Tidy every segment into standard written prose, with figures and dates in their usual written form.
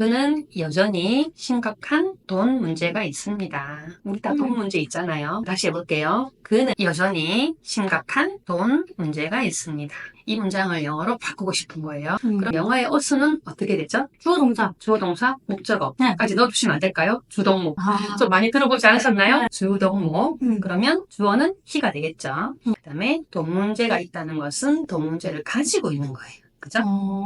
그는 여전히 심각한 돈 문제가 있습니다. 우리 다 돈 문제 있잖아요. 다시 해볼게요. 그는 여전히 심각한 돈 문제가 있습니다. 이 문장을 영어로 바꾸고 싶은 거예요. 그럼 영어의 어수는 어떻게 되죠? 주어 동사. 주어 동사, 목적어까지 네. 넣어주시면 안 될까요? 주동목. 아. 좀 많이 들어보지 않으셨나요? 네. 주동목. 그러면 주어는 he가 되겠죠. 그 다음에 돈 문제가 있다는 것은 돈 문제를 가지고 있는 거예요. 그죠?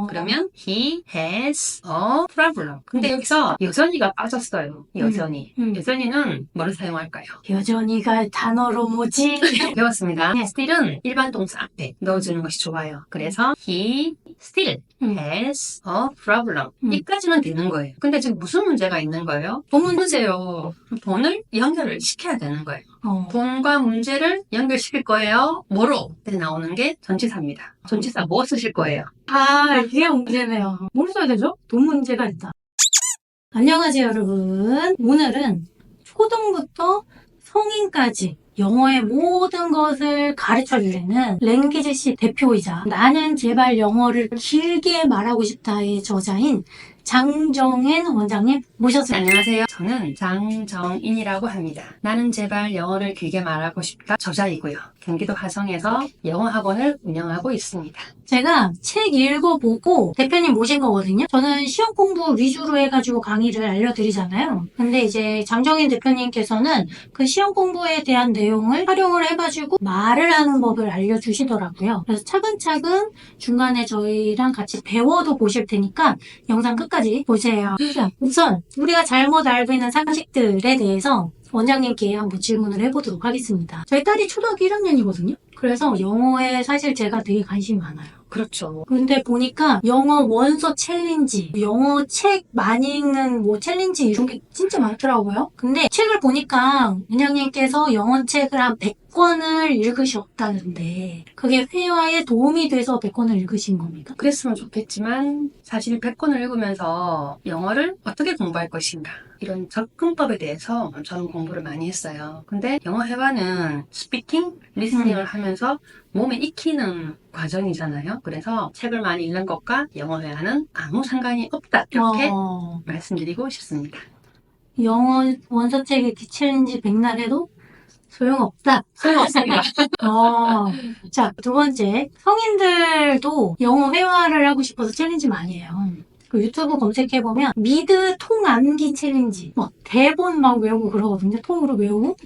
그러면 he has a problem. 근데 여기서 여전히가 빠졌어요. 여전히. 여전히는 뭐를 사용할까요? 여전히가 단어로 뭐지? 배웠습니다. 네. still은 일반 동사 앞에 넣어주는 것이 좋아요. 그래서 he still has a problem. 이까지는 되는 거예요. 근데 지금 무슨 문제가 있는 거예요? 돈 문제요. 돈을 연결을 시켜야 되는 거예요. 돈과 문제를 연결시킬 거예요. 뭐로? 그때 나오는 게 전치사입니다. 전치사 뭐 쓰실 거예요? 아, 이게 문제네요. 뭘 써야 되죠? 돈 문제가 있다. 안녕하세요, 여러분. 오늘은 초등부터 성인까지 영어의 모든 것을 가르쳐주는 랭귀지씨 대표이자 나는 제발 영어를 길게 말하고 싶다의 저자인 장정인 원장님 모셨습니다. 안녕하세요. 저는 장정인이라고 합니다. 나는 제발 영어를 길게 말하고 싶다 저자이고요. 경기도 화성에서 영어 학원을 운영하고 있습니다. 제가 책 읽어보고 대표님 모신 거거든요. 저는 시험 공부 위주로 해가지고 강의를 알려드리잖아요. 근데 이제 장정인 대표님께서는 그 시험 공부에 대한 내용을 활용을 해가지고 말을 하는 법을 알려주시더라고요. 그래서 차근차근 중간에 저희랑 같이 배워도 보실 테니까 영상 끝까지 보세요. 자, 우선 우리가 잘못 알고 있는 상식들에 대해서 원장님께 한번 질문을 해보도록 하겠습니다. 저희 딸이 초등학교 1학년이거든요. 그래서 영어에 사실 제가 되게 관심이 많아요. 그렇죠. 근데 보니까 영어 원서 챌린지, 영어 책 많이 읽는 뭐 챌린지 이런 게 진짜 많더라고요. 근데 책을 보니까 원장님께서 영어 책을 한 100권을 읽으셨다는데 그게 회화에 도움이 돼서 100권을 읽으신 겁니까? 그랬으면 좋겠지만 사실 100권을 읽으면서 영어를 어떻게 공부할 것인가 이런 접근법에 대해서 저는 공부를 많이 했어요. 근데 영어 회화는 스피킹, 리스닝을 하면서 몸에 익히는 과정이잖아요. 그래서 책을 많이 읽는 것과 영어 회화는 아무 상관이 없다 이렇게 말씀드리고 싶습니다. 영어 원서책 읽기 챌린지 100날 해도 소용없다. 소용없습니다. 자, 두 번째. 성인들도 영어 회화를 하고 싶어서 챌린지 많이 해요. 그 유튜브 검색해보면 미드 통암기 챌린지 뭐 대본 막 외우고 그러거든요. 통으로 외우고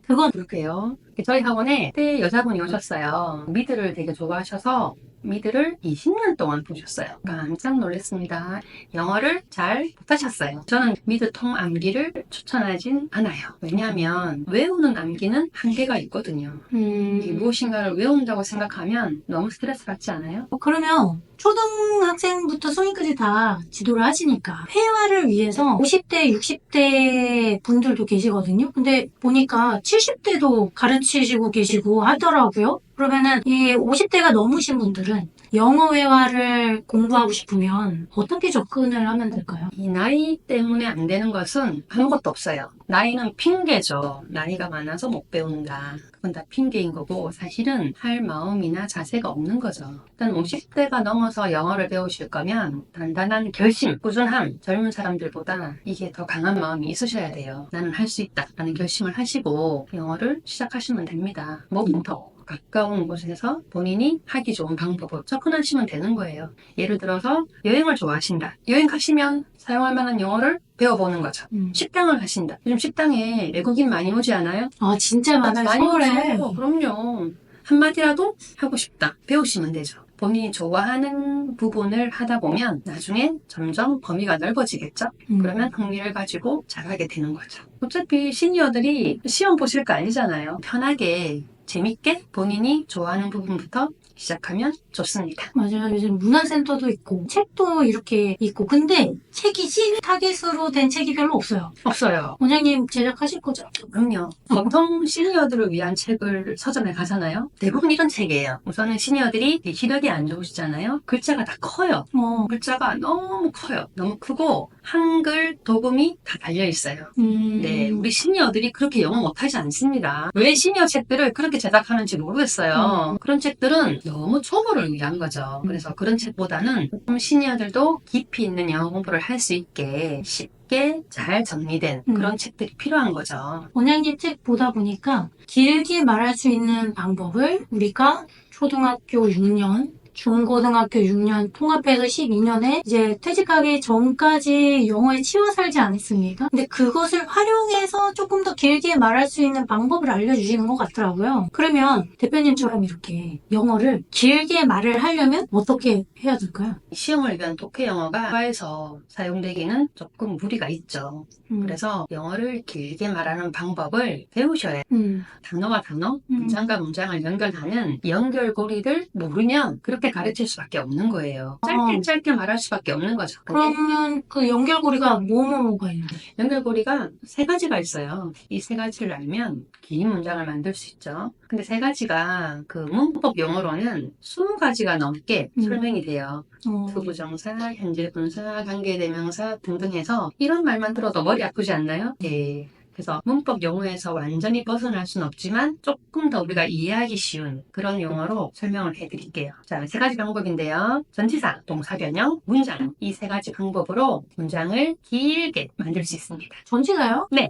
그건 그렇게요. 저희 학원에 그때 여자분이 오셨어요. 미드를 되게 좋아하셔서 미드를 20년 동안 보셨어요. 깜짝 놀랐습니다. 영어를 잘 못하셨어요. 저는 미드 통 암기를 추천하진 않아요. 왜냐하면 외우는 암기는 한계가 있거든요. 이게 무엇인가를 외운다고 생각하면 너무 스트레스 받지 않아요? 그러면 초등학생부터 성인까지 다 지도를 하시니까 회화를 위해서 50대, 60대 분들도 계시거든요. 근데 보니까 70대도 가르치시고 계시고 하더라고요. 그러면은 이 50대가 넘으신 분들은 영어 회화를 공부하고 싶으면 어떻게 접근을 하면 될까요? 이 나이 때문에 안 되는 것은 아무것도 없어요. 나이는 핑계죠. 나이가 많아서 못 배운다. 그건 다 핑계인 거고 사실은 할 마음이나 자세가 없는 거죠. 일단 50대가 넘어서 영어를 배우실 거면 단단한 결심, 꾸준함, 젊은 사람들보다 이게 더 강한 마음이 있으셔야 돼요. 나는 할 수 있다 라는 결심을 하시고 영어를 시작하시면 됩니다. 뭐부터? 가까운 곳에서 본인이 하기 좋은 방법으로 접근하시면 되는 거예요. 예를 들어서 여행을 좋아하신다. 여행 가시면 사용할 만한 영어를 배워보는 거죠. 식당을 가신다. 요즘 식당에 외국인 많이 오지 않아요? 아, 진짜 많아요. 많이 서울에. 오죠. 그럼요. 한마디라도 하고 싶다. 배우시면 되죠. 본인이 좋아하는 부분을 하다 보면 나중에 점점 범위가 넓어지겠죠? 그러면 흥미를 가지고 잘하게 되는 거죠. 어차피 시니어들이 시험 보실 거 아니잖아요. 편하게 재밌게 본인이 좋아하는 부분부터 시작하면 좋습니다. 맞아요. 요즘 문화센터도 있고 책도 이렇게 있고 근데 책이 신 타겟으로 된 책이 별로 없어요. 없어요. 원장님 제작하실 거죠? 그럼요. 보통 시니어들을 위한 책을 서점에 가잖아요. 대부분 이런 책이에요. 우선은 시니어들이 시력이 안 좋으시잖아요. 글자가 다 커요. 글자가 너무 커요. 너무 크고 한글 도금이 다 달려있어요. 네, 우리 시니어들이 그렇게 영어 못하지 않습니다. 왜 시니어 책들을 그렇게 제작하는지 모르겠어요. 그런 책들은 너무 초보를 활용을 위한 거죠. 그래서 그런 책보다는 좀 시니어들도 깊이 있는 영어 공부를 할 수 있게 쉽게 잘 정리된 그런 책들이 필요한 거죠. 원장님 책 보다 보니까 길게 말할 수 있는 방법을 우리가 초등학교 6년, 중고등학교 6년 통합해서 12년에 이제 퇴직하기 전까지 영어에 치여 살지 않았습니까? 근데 그것을 활용해서 조금 더 길게 말할 수 있는 방법을 알려주시는 것 같더라고요. 그러면 대표님처럼 이렇게 영어를 길게 말을 하려면 어떻게 해야 될까요? 시험을 위한 독해 영어가 과에서 사용되기는 조금 무리가 있죠. 그래서 영어를 길게 말하는 방법을 배우셔야 해요. 단어와 단어, 문장과 문장을 연결하는 연결고리를 모르면 그렇게 가르칠 수밖에 없는 거예요. 짧게 말할 수밖에 없는 거죠. 근데 그러면 그 연결고리가 뭐가 있는데? 연결고리가 세 가지가 있어요. 이 세 가지를 알면 긴 문장을 만들 수 있죠. 근데 세 가지가 그 문법 용어로는 20가지가 넘게 설명이 돼요. 투부정사, 현재분사, 관계대명사 등등 해서 이런 말만 들어도 머리 아프지 않나요? 네. 그래서 문법 용어에서 완전히 벗어날 수는 없지만 조금 더 우리가 이해하기 쉬운 그런 용어로 설명을 해드릴게요. 자, 세 가지 방법인데요. 전치사, 동사 변형, 문장 이 세 가지 방법으로 문장을 길게 만들 수 있습니다. 전치사요? 네.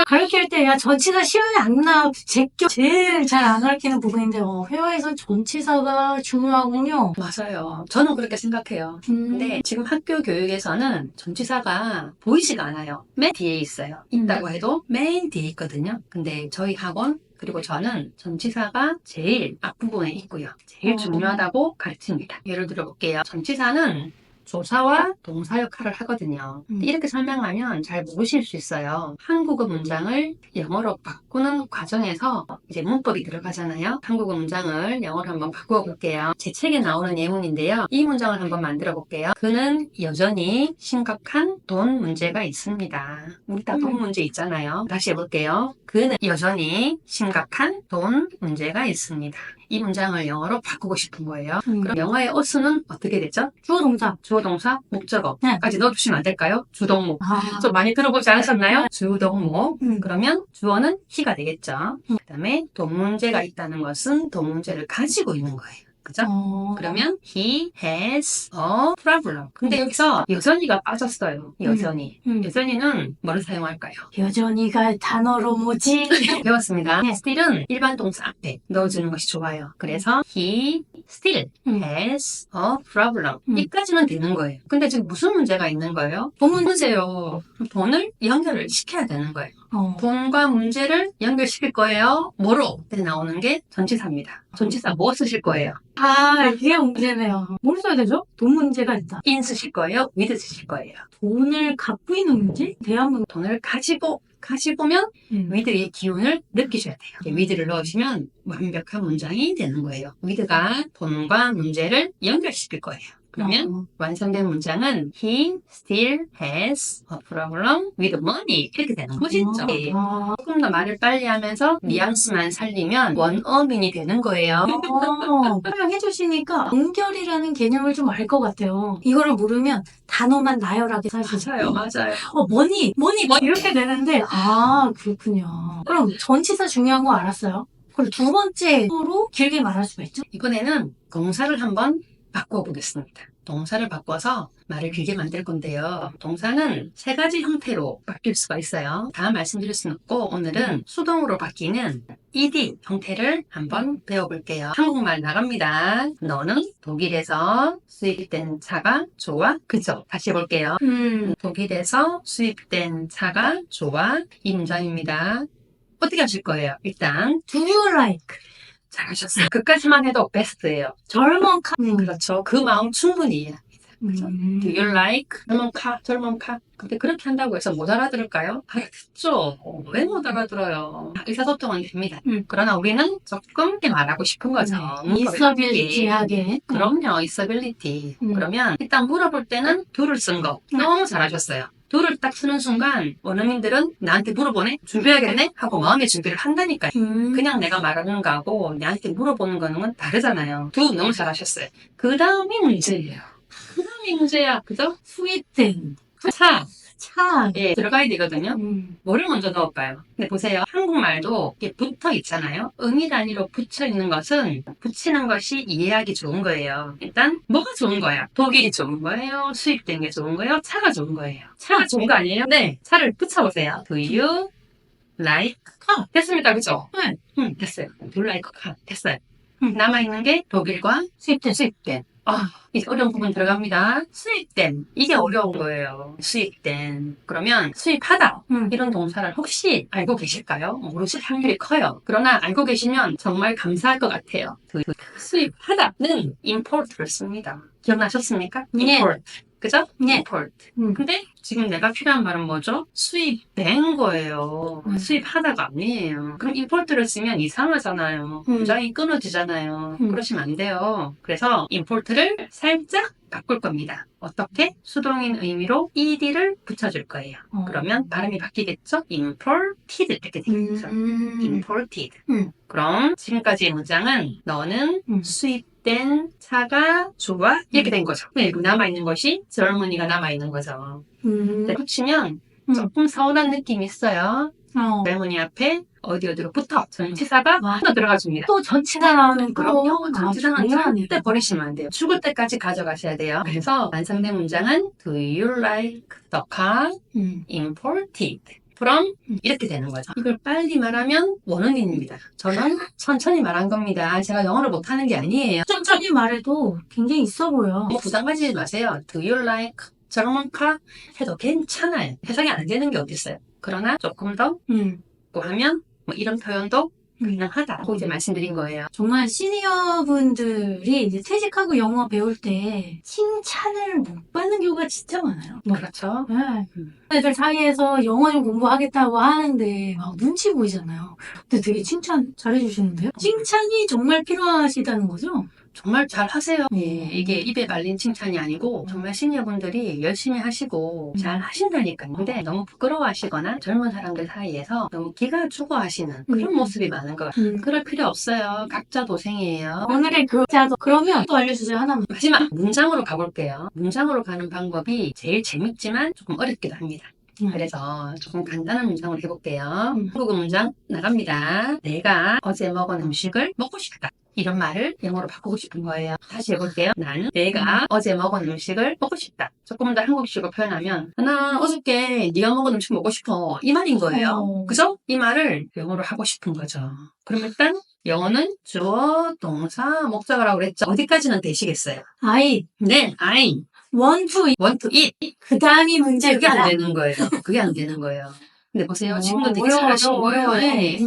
가르칠 때, 야, 전치사 시험에 안 나와. 제일 잘 안 가르치는 부분인데, 회화에선 전치사가 중요하군요. 맞아요. 저는 그렇게 생각해요. 근데 지금 학교 교육에서는 전치사가 보이지가 않아요. 맨 뒤에 있어요. 있다고 해도 맨 뒤에 있거든요. 근데 저희 학원 그리고 저는 전치사가 제일 앞부분에 있고요. 제일 중요하다고 가르칩니다. 예를 들어 볼게요. 전치사는 조사와 동사 역할을 하거든요. 이렇게 설명하면 잘 모르실 수 있어요. 한국어 문장을 영어로 바꾸는 과정에서 이제 문법이 들어가잖아요. 한국어 문장을 영어로 한번 바꾸어 볼게요. 제 책에 나오는 예문인데요. 이 문장을 한번 만들어 볼게요. 그는 여전히 심각한 돈 문제가 있습니다. 우리 다 돈 문제 있잖아요. 다시 해볼게요. 그는 여전히 심각한 돈 문제가 있습니다. 이 문장을 영어로 바꾸고 싶은 거예요. 그럼 영어의 어수는 어떻게 되죠? 주어 동사. 주어 동사, 목적어까지 넣어주시면 안 될까요? 주동목. 아. 좀 많이 들어보지 않으셨나요? 주동목. 음. 그러면 주어는 he가 되겠죠. 그 다음에 돈 문제가 있다는 것은 돈 문제를 가지고 있는 거예요. 그죠? 그러면 he has a problem. 근데 여기서 여전히가 빠졌어요. 여전히. 여전히는 뭐를 사용할까요? 여전히가 단어로 뭐지? 배웠습니다. 네. still은 일반 동사 앞에 넣어주는 것이 좋아요. 그래서 he still has a problem. 이까지는 되는 거예요. 근데 지금 무슨 문제가 있는 거예요? 돈 문제요. 돈을 연결을 시켜야 되는 거예요. 돈과 문제를 연결시킬 거예요. 뭐로? 그때 나오는 게 전치사입니다. 전치사 뭐 쓰실 거예요? 아, 이게 문제네요. 뭘 써야 되죠? 돈 문제가 있다. in 쓰실 거예요? with 쓰실 거예요? 돈을 갖고 있는 문제? 대한민국. 돈을 가지고면 with의 기운을 느끼셔야 돼요. with를 넣으시면 완벽한 문장이 되는 거예요. with가 돈과 문제를 연결시킬 거예요. 그러면 완성된 문장은 he still has a problem with money 이렇게 되는 거죠. 조금 더 말을 빨리 하면서 뉘앙스만 살리면 원어민이 되는 거예요. 설명해 주시니까 연결이라는 개념을 좀 알 것 같아요. 이거를 모르면 단어만 나열하게 살 수 있어요. 맞아요. 머니 이렇게 되는데 그렇군요. 그럼 전치사 중요한 거 알았어요. 그리고 두 번째로 길게 말할 수가 있죠? 이번에는 동사를 한번 바꿔 보겠습니다. 동사를 바꿔서 말을 길게 만들 건데요. 동사는 세 가지 형태로 바뀔 수가 있어요. 다 말씀드릴 수는 없고 오늘은 수동으로 바뀌는 ed 형태를 한번 배워볼게요. 한국말 나갑니다. 너는 독일에서 수입된 차가 좋아? 그죠? 다시 해볼게요. 독일에서 수입된 차가 좋아? 이 문장입니다. 어떻게 하실 거예요? 일단 Do you like? 잘하셨어요. 그까지만 해도 베스트예요. 젊은 카. 그렇죠. 그 마음 충분히 이해합니다. 그렇죠? Do you like? 젊은 카. 근데 그렇게 한다고 해서 못 알아들을까요? 알아듣죠. 왜 못 알아들어요? 의사소통은 됩니다. 그러나 우리는 조금 이렇게 말하고 싶은 거죠. 있어빌리티하게. 그럼요. 있어빌리티. 그러면 일단 물어볼 때는 do를 쓴 거. 너무 잘하셨어요. do를 딱 쓰는 순간 원어민들은 나한테 물어보네? 준비해야겠네? 하고 마음의 준비를 한다니까요. 그냥 내가 말하는 거하고 나한테 물어보는 거는 다르잖아요. do 너무 잘하셨어요. 그 다음이 문제예요. 그 다음이 문제야. 그죠? 수입된. 차. 차. 예, 들어가야 되거든요. 뭐를 먼저 넣을까요? 근데 보세요. 한국말도 이게 붙어 있잖아요. 의미 단위로 붙여 있는 것은 붙이는 것이 이해하기 좋은 거예요. 일단 뭐가 좋은 거야? 독일이 좋은 거예요? 수입된 게 좋은 거예요? 차가 좋은 거예요? 차가 좋은 거 아니에요? 네. 차를 붙여보세요. Do you like car? 됐습니까? 그죠? 네. 됐어요. Do you like car? 됐어요. 남아있는 게 독일과 수입된. 수입된. 이제 어려운 부분 들어갑니다. 수입된. 이게 어려운 거예요. 수입된. 그러면 수입하다. 이런 동사를 혹시 알고 계실까요? 모르실 확률이 커요. 그러나 알고 계시면 정말 감사할 것 같아요. 수입하다는 import를 씁니다. 기억나셨습니까? 네. import. 그죠? 네. import. 근데 지금 내가 필요한 말은 뭐죠? 수입된 거예요. 수입하다가 아니에요. 그럼 import를 쓰면 이상하잖아요. 문장이 끊어지잖아요. 그러시면 안 돼요. 그래서 import를 살짝 바꿀 겁니다. 어떻게? 수동인 의미로 ed를 붙여줄 거예요. 그러면 발음이 바뀌겠죠? imported 이렇게 되겠죠. imported. 그럼 지금까지의 문장은 너는 수입된 차가 좋아? 이렇게 된 거죠. 그리고 남아있는 것이 젊은이가 남아있는 거죠. 근데 붙이면 조금 서운한 느낌이 있어요. 젊은이 앞에 어디로 붙어 전치사가 붙어 들어가줍니다. 또 전치사 나오는 그럼요. 전치사는 중요하네요. 절대 버리시면 안 돼요. 죽을 때까지 가져가셔야 돼요. 그래서 완성된 문장은 Do you like the car imported? from 이렇게 되는 거죠. 이걸 빨리 말하면 원어민입니다. 저는 천천히 말한 겁니다. 제가 영어를 못하는 게 아니에요. 천천히 말해도 굉장히 있어 보여. 뭐 부담 가지지 마세요. Do you like 저런 카 해도 괜찮아요. 해석이 안 되는 게 어디 있어요. 그러나 조금 더 하면 뭐 이런 표현도 가능하다고 이제 말씀드린 거예요. 정말 시니어 분들이 이제 퇴직하고 영어 배울 때 칭찬을 못 받는 경우가 진짜 많아요. 그렇죠. 네. 애들 사이에서 영어 좀 공부하겠다고 하는데 막 눈치 보이잖아요. 근데 되게 칭찬 잘해주시는데요? 칭찬이 정말 필요하시다는 거죠? 정말 잘 하세요. 예, 이게 입에 발린 칭찬이 아니고 정말 시니어분들이 열심히 하시고 잘 하신다니까요. 근데 너무 부끄러워하시거나 젊은 사람들 사이에서 너무 기가 죽어 하시는 그런 모습이 많은 것 같아요. 그럴 필요 없어요. 각자 도생이에요. 오늘의 교자도 그러면 또 알려주세요. 하나만. 마지막 문장으로 가볼게요. 문장으로 가는 방법이 제일 재밌지만 조금 어렵기도 합니다. 그래서 조금 간단한 문장으로 해볼게요. 한국어 문장 나갑니다. 내가 어제 먹은 음식을 먹고 싶다. 이런 말을 영어로 바꾸고 싶은 거예요. 다시 해볼게요. 나는 내가 어제 먹은 음식을 먹고 싶다. 조금 더 한국식으로 표현하면 나 어저께 네가 먹은 음식 먹고 싶어. 이 말인 거예요. 그죠? 이 말을 영어로 하고 싶은 거죠. 그럼 일단 영어는 주어, 동사, 목적어라고 그랬죠. 어디까지는 되시겠어요? I 네, I want to want to eat. 그 다음이 문제. 그게 안 되는 거예요. 그게 안 되는 거예요. 근데 보세요. 지금도 되게 잘하시고 어려워해.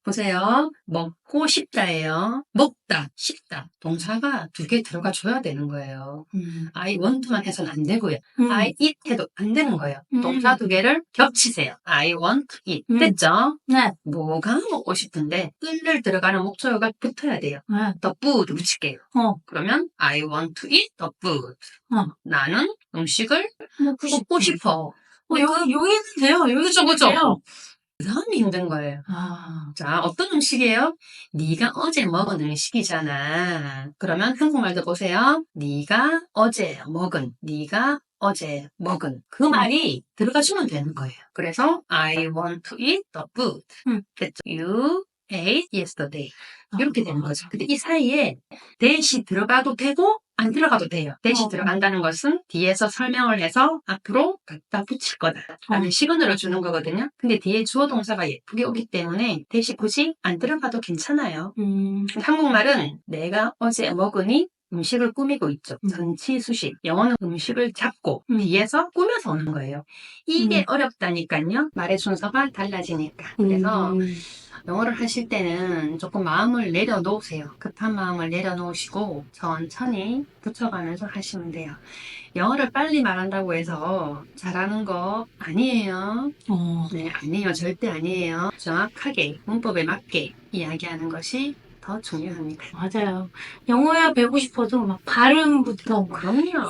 보세요. 먹고 싶다예요. 먹다, 싶다. 동사가 두 개 들어가 줘야 되는 거예요. I want만 해서는 안 되고요. I eat 해도 안 되는 거예요. 동사 두 개를 겹치세요. I want to eat. 됐죠? 네. 뭐가 먹고 싶은데 뜰을 들어가는 목적어가 붙어야 돼요. The food 붙일게요. 그러면 I want to eat the food. 나는 음식을 먹고 싶어. 여기는 돼요. 여기는 그죠? 돼요. 그 다음이 힘든 거예요. 자, 어떤 음식이에요? 네가 어제 먹은 음식이잖아. 그러면 한국말도 보세요. 네가 어제 먹은 그 말이 들어가주면 되는 거예요. 그래서 I want to eat the food. 됐죠? You ate yesterday. 이렇게 되는 거죠. 근데 이 사이에 대시 들어가도 되고 안 들어가도 돼요. 대시 들어간다는 것은 뒤에서 설명을 해서 앞으로 갖다 붙일 거다 라는 시그널을 주는 거거든요. 근데 뒤에 주어 동사가 예쁘게 오기 때문에 대시 굳이 안 들어가도 괜찮아요. 한국말은 내가 어제 먹으니 음식을 꾸미고 있죠. 전치수식. 영어는 음식을 잡고 뒤에서 꾸며서 오는 거예요. 이게 어렵다니까요. 말의 순서가 달라지니까. 그래서 영어를 하실 때는 조금 마음을 내려놓으세요. 급한 마음을 내려놓으시고 천천히 붙여가면서 하시면 돼요. 영어를 빨리 말한다고 해서 잘하는 거 아니에요. 네, 아니에요. 절대 아니에요. 정확하게 문법에 맞게 이야기하는 것이 더 중요합니다. 맞아요. 영어야 배우고 싶어도 막 발음부터 그럼요.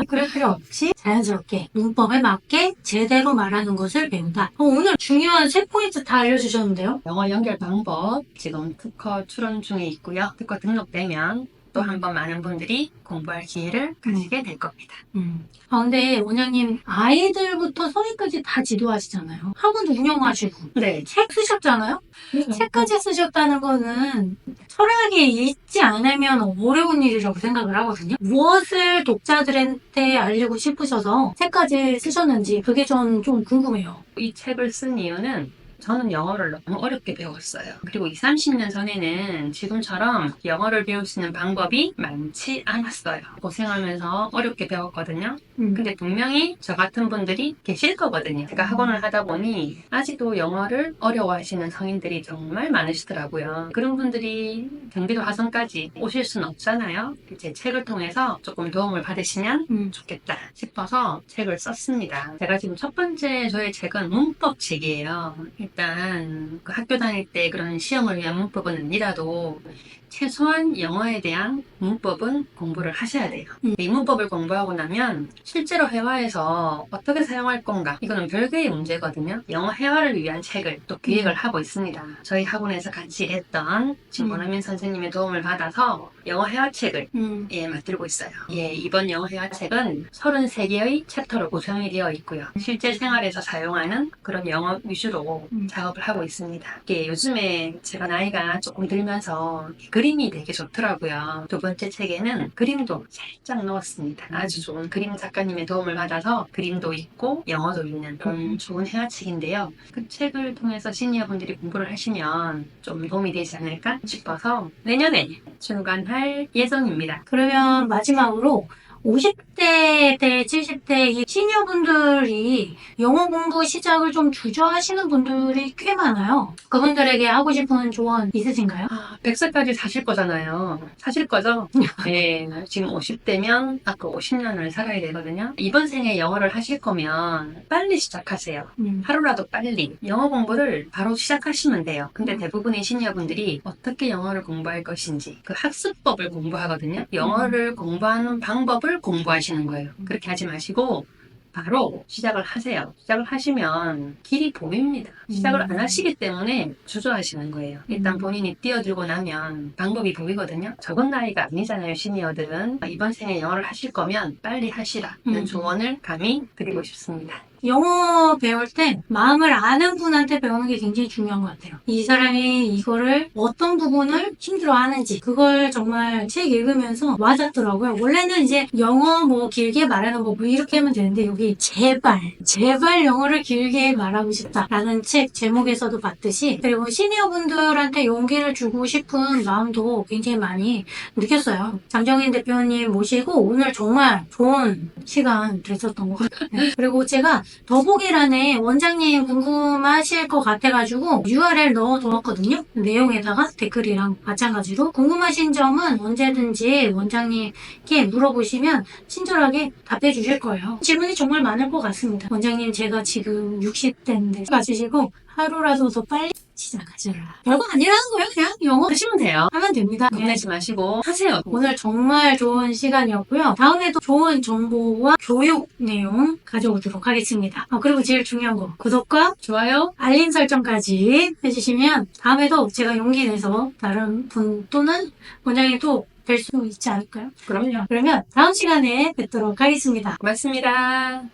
그럴 필요 없이 자연스럽게 문법에 맞게 제대로 말하는 것을 배운다. 오늘 중요한 3포인트 다 알려주셨는데요. 영어 연결 방법 지금 특허 출원 중에 있고요. 특허 등록되면 또 또 한 번 많은 분들이 공부할 기회를 가지게 될 겁니다. 근데 원장님 아이들부터 성인까지 다 지도하시잖아요. 학원도 운영하시고 네. 책 쓰셨잖아요. 책까지 쓰셨다는 거는 철학이 읽지 않으면 어려운 일이라고 생각을 하거든요. 무엇을 독자들한테 알리고 싶으셔서 책까지 쓰셨는지 그게 전 좀 궁금해요. 이 책을 쓴 이유는 저는 영어를 너무 어렵게 배웠어요. 그리고 20, 30년 전에는 지금처럼 영어를 배울 수 있는 방법이 많지 않았어요. 고생하면서 어렵게 배웠거든요. 근데 분명히 저 같은 분들이 계실 거거든요. 제가 학원을 하다 보니 아직도 영어를 어려워하시는 성인들이 정말 많으시더라고요. 그런 분들이 경기도 화성까지 오실 수는 없잖아요. 제 책을 통해서 조금 도움을 받으시면 좋겠다 싶어서 책을 썼습니다. 제가 지금 첫 번째 저의 책은 문법책이에요. 일단 그 학교 다닐 때 그런 시험을 위한 문법은 아니라도 최소한 영어에 대한 문법은 공부를 하셔야 돼요. 이 문법을 공부하고 나면 실제로 회화에서 어떻게 사용할 건가 이거는 별개의 문제거든요. 영어 회화를 위한 책을 또 기획을 하고 있습니다. 저희 학원에서 같이 일했던 지금 원어민 선생님의 도움을 받아서 영어 회화책을 만들고 있어요. 이번 영어 회화책은 33개의 챕터로 구성이 되어 있고요. 실제 생활에서 사용하는 그런 영어 위주로 작업을 하고 있습니다. 요즘에 제가 나이가 조금 들면서 그림이 되게 좋더라고요. 두 번째 책에는 그림도 살짝 넣었습니다. 아주 좋은 그림 작가님의 도움을 받아서 그림도 있고 영어도 있는 그런 좋은 회화책인데요. 그 책을 통해서 시니어분들이 공부를 하시면 좀 도움이 되지 않을까 싶어서 내년에 출간할 예정입니다. 그러면 마지막으로 50대 대 70대 이 시니어분들이 영어 공부 시작을 좀 주저하시는 분들이 꽤 많아요. 그분들에게 하고 싶은 조언 있으신가요? 100살까지 사실 거잖아요. 사실 거죠? 네, 지금 50대면 앞으로 50년을 살아야 되거든요. 이번 생에 영어를 하실 거면 빨리 시작하세요. 하루라도 빨리. 영어 공부를 바로 시작하시면 돼요. 근데 대부분의 시니어분들이 어떻게 영어를 공부할 것인지 그 학습법을 공부하거든요. 영어를 공부하는 방법을 공부하시는 거예요. 그렇게 하지 마시고 바로 시작을 하세요. 시작을 하시면 길이 보입니다. 시작을 안 하시기 때문에 주저하시는 거예요. 일단 본인이 뛰어들고 나면 방법이 보이거든요. 적은 나이가 아니잖아요, 시니어들은. 이번 생에 영어를 하실 거면 빨리 하시라는 조언을 감히 드리고 싶습니다. 영어 배울 때 마음을 아는 분한테 배우는 게 굉장히 중요한 것 같아요. 이 사람이 이거를 어떤 부분을 힘들어하는지 그걸 정말 책 읽으면서 와닿더라고요. 원래는 이제 영어 뭐 길게 말하는 법 뭐 이렇게 하면 되는데 여기 제발 영어를 길게 말하고 싶다라는 책 제목에서도 봤듯이 그리고 시니어분들한테 용기를 주고 싶은 마음도 굉장히 많이 느꼈어요. 장정인 대표님 모시고 오늘 정말 좋은 시간 됐었던 것 같아요. 그리고 제가 더보기란에 원장님 궁금하실 것 같아가지고 URL 넣어두었거든요. 내용에다가 댓글이랑 마찬가지로 궁금하신 점은 언제든지 원장님께 물어보시면 친절하게 답해 주실 거예요. 질문이 정말 많을 것 같습니다. 원장님 제가 지금 60대인데 가지시고 하루라도 더 빨리 시작하셔라. 별거 아니라는 거예요. 그냥 영어 하시면 돼요. 하면 됩니다. 겁내지 마시고 하세요. 오늘 정말 좋은 시간이었고요. 다음에도 좋은 정보와 교육 내용 가져오도록 하겠습니다. 그리고 제일 중요한 거 구독과 좋아요. 알림 설정까지 해주시면 다음에도 제가 용기 내서 다른 분 또는 원장님 또 뵐 수 있지 않을까요? 그럼요. 그러면 다음 시간에 뵙도록 하겠습니다. 고맙습니다.